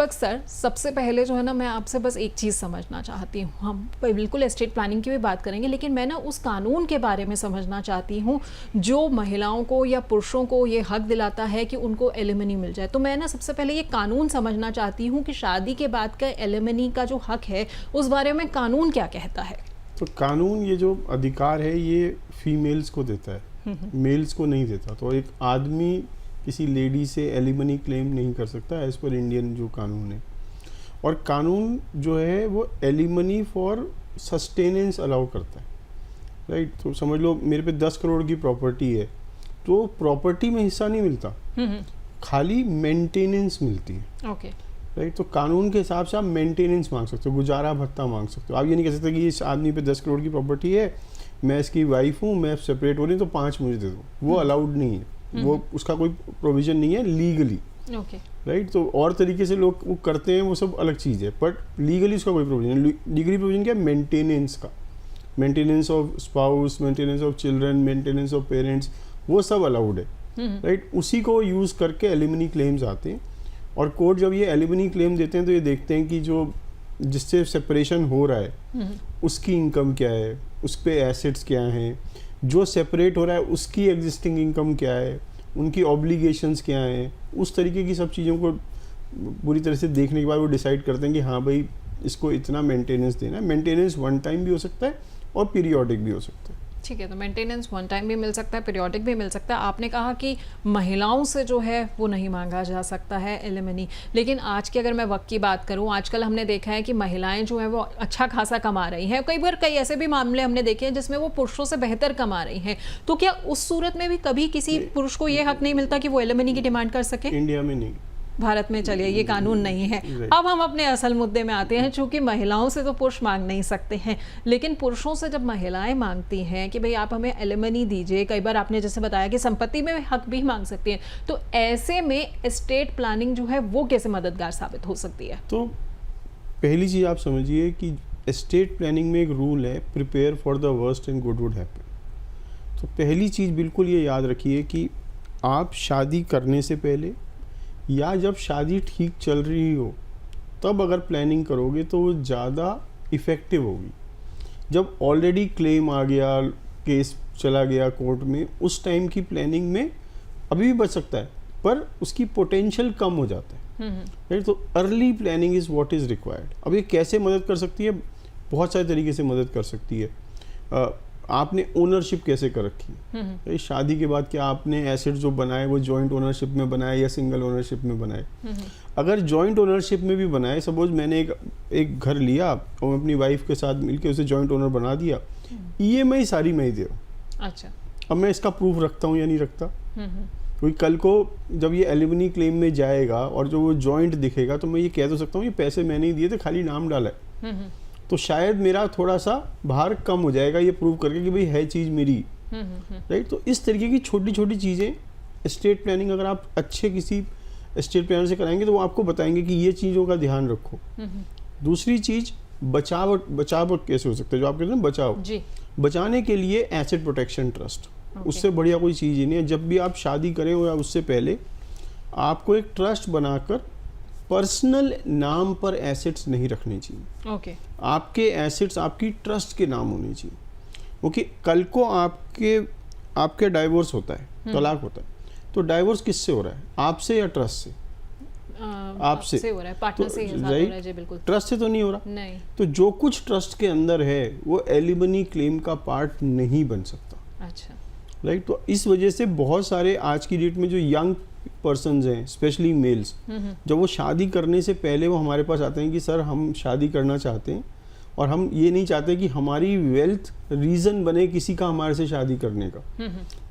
दीपक sir, सबसे पहले जो है ना मैं आपसे बस एक चीज़ समझना चाहती हूँ। हम बिल्कुल एस्टेट प्लानिंग की भी बात करेंगे, लेकिन मैं ना उस कानून के बारे में समझना चाहती हूँ जो महिलाओं को या पुरुषों को ये हक दिलाता है कि उनको एलिमनी मिल जाए। तो मैं ना सबसे पहले ये कानून समझना चाहती हूँ कि शादी के बाद का एलिमनी का जो हक है उस बारे में कानून क्या कहता है। तो कानून ये जो अधिकार है ये फीमेल्स को देता है, मेल्स को नहीं देता। तो एक आदमी किसी लेडी से एलिमनी क्लेम नहीं कर सकता एज पर इंडियन जो कानून है। और कानून जो है वो एलिमनी फॉर सस्टेनेंस अलाउ करता है, राइट। तो समझ लो मेरे पे 10 करोड़ की प्रॉपर्टी है, तो प्रॉपर्टी में हिस्सा नहीं मिलता, खाली मेंटेनेंस मिलती है, ओके राइट। तो कानून के हिसाब से आप मेंटेनेंस मांग सकते हो, गुजारा भत्ता मांग सकते हो। आप ये नहीं कह सकते कि इस आदमी पे 10 करोड़ की प्रॉपर्टी है, मैं इसकी वाइफ हूँ, मैं सेपरेट हो रही हूँ तो 5 मुझे दे दो। वो अलाउड नहीं है, वो उसका कोई प्रोविजन नहीं है लीगली, ओके राइट। तो और तरीके से लोग वो करते हैं, वो सब अलग चीज़ है, बट लीगली उसका कोई प्रोविजन नहीं। लीगली प्रोविजन क्या है? मेंटेनेंस का, maintenance of spouse, maintenance of children, maintenance of parents, वो सब अलाउड है, राइट। उसी को यूज़ करके एलिमनी क्लेम्स आते हैं। और कोर्ट जब ये एलिमनी क्लेम देते हैं तो ये देखते हैं कि जो जिससे सेपरेशन हो रहा है उसकी इनकम क्या है, उस पे एसेट्स क्या हैं, जो सेपरेट हो रहा है उसकी एग्जिस्टिंग इनकम क्या है, उनकी ऑब्लिगेशंस क्या हैं, उस तरीके की सब चीज़ों को पूरी तरह से देखने के बाद वो डिसाइड करते हैं कि हाँ भाई इसको इतना मेंटेनेंस देना है। मेंटेनेंस वन टाइम भी हो सकता है और पीरियोडिक भी हो सकता है। ठीक है, तो मेंटेनेंस वन टाइम भी मिल सकता है, पीरियोडिक भी मिल सकता है। आपने कहा कि महिलाओं से जो है वो नहीं मांगा जा सकता है एलिमनी, लेकिन आज की अगर मैं वक्त की बात करूं, आजकल हमने देखा है कि महिलाएं जो है वो अच्छा खासा कमा रही हैं। कई बार कई ऐसे भी मामले हमने देखे हैं जिसमें वो पुरुषों से बेहतर कमा रही हैं। तो क्या उस सूरत में भी कभी किसी पुरुष को ये हक नहीं मिलता कि वो एलिमनी की डिमांड कर सके? इंडिया में नहीं, भारत में चलिए ये कानून नहीं है। अब हम अपने असल मुद्दे में आते हैं। चूंकि महिलाओं से तो पुरुष मांग नहीं सकते हैं, लेकिन पुरुषों से जब महिलाएं मांगती हैं कि भाई आप हमें एलिमनी दीजिए, कई बार आपने जैसे बताया कि संपत्ति में हक भी मांग सकती हैं, तो ऐसे में एस्टेट प्लानिंग जो है वो कैसे मददगार साबित हो सकती है? तो पहली चीज़ आप समझिए कि एस्टेट प्लानिंग में एक रूल है, prepare for the worst and good would happen. तो पहली चीज़ बिल्कुल ये याद रखिए कि आप शादी करने से पहले या जब शादी ठीक चल रही हो तब अगर प्लानिंग करोगे तो वो ज़्यादा इफ़ेक्टिव होगी। जब ऑलरेडी क्लेम आ गया, केस चला गया कोर्ट में, उस टाइम की प्लानिंग में अभी भी बच सकता है पर उसकी पोटेंशियल कम हो जाता है, राइट। तो early planning is what is required. अब ये कैसे मदद कर सकती है? बहुत सारे तरीके से मदद कर सकती है। आपने ओनरशिप कैसे कर रखी है? शादी के बाद क्या आपने एसेट जो बनाए वो जॉइंट ओनरशिप में बनाए या सिंगल ओनरशिप में बनाए? अगर जॉइंट ओनरशिप में भी बनाए, सपोज मैंने एक घर लिया और अपनी वाइफ के साथ मिलकर उसे जॉइंट ओनर बना दिया, EMI सारी मैं ही दे रहा हूँ। अच्छा, अब मैं इसका प्रूफ रखता हूँ या नहीं रखता? क्योंकि कल को जब ये एलिमनी क्लेम में जाएगा और जो वो जॉइंट दिखेगा तो मैं ये कह तो सकता हूँ ये पैसे मैंने ही दिए थे, खाली नाम डाला है। तो शायद मेरा थोड़ा सा भार कम हो जाएगा ये प्रूव करके कि भाई है चीज़ मेरी, राइट। तो इस तरीके की छोटी छोटी चीज़ें एस्टेट प्लानिंग अगर आप अच्छे किसी एस्टेट प्लानर से कराएंगे तो वो आपको बताएंगे कि ये चीज़ों का ध्यान रखो। दूसरी चीज़ बचाव कैसे हो सकता है, जो आप कहते हैं बचाव जी। बचाने के लिए एसेट प्रोटेक्शन ट्रस्ट, उससे बढ़िया कोई चीज़ ही नहीं है। जब भी आप शादी करें या उससे पहले आपको एक ट्रस्ट बनाकर पर्सनल नाम पर एसेट्स नहीं रखने चाहिए। ओके। आपके एसेट्स आपकी ट्रस्ट के नाम होने चाहिए। ओके, कल को आपके डाइवोर्स होता है, तलाक होता है, तो डाइवोर्स किससे हो रहा है? आपसे या ट्रस्ट से? आपसे हो रहा है, पार्टनर से हो रहा है जी, बिल्कुल। ट्रस्ट से तो नहीं हो रहा। नहीं। तो जो कुछ ट्रस्ट के अंदर है वो एलिमनी क्लेम का पार्ट नहीं बन सकता। अच्छा, राइट। तो इस वजह से बहुत सारे आज की डेट में जो यंग पर्सन्स हैं, स्पेशली मेल्स, जब वो शादी करने से पहले वो हमारे पास आते हैं कि सर हम शादी करना चाहते हैं और हम ये नहीं चाहते कि हमारी वेल्थ रीज़न बने किसी का हमारे से शादी करने का,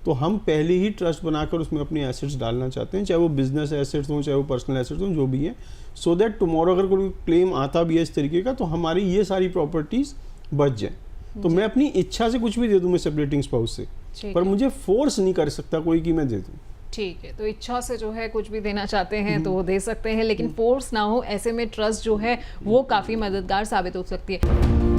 तो हम पहले ही ट्रस्ट बनाकर उसमें अपने एसेट्स डालना चाहते हैं, चाहे वो बिजनेस एसेट्स हों चाहे वो पर्सनल एसेट्स हों, जो भी है, सो दैट टुमारो अगर कोई क्लेम आता भी है इस तरीके का तो हमारी ये सारी प्रॉपर्टीज़ बच जाए। तो मैं अपनी इच्छा से कुछ भी दे दूँ मैं सेपरेटिंग स्पाउस से, पर मुझे फोर्स नहीं कर सकता कोई कि मैं दे दूँ। ठीक है, तो इच्छा से जो है कुछ भी देना चाहते हैं तो वो दे सकते हैं, लेकिन फोर्स ना हो, ऐसे में ट्रस्ट जो है वो काफ़ी मददगार साबित हो सकती है।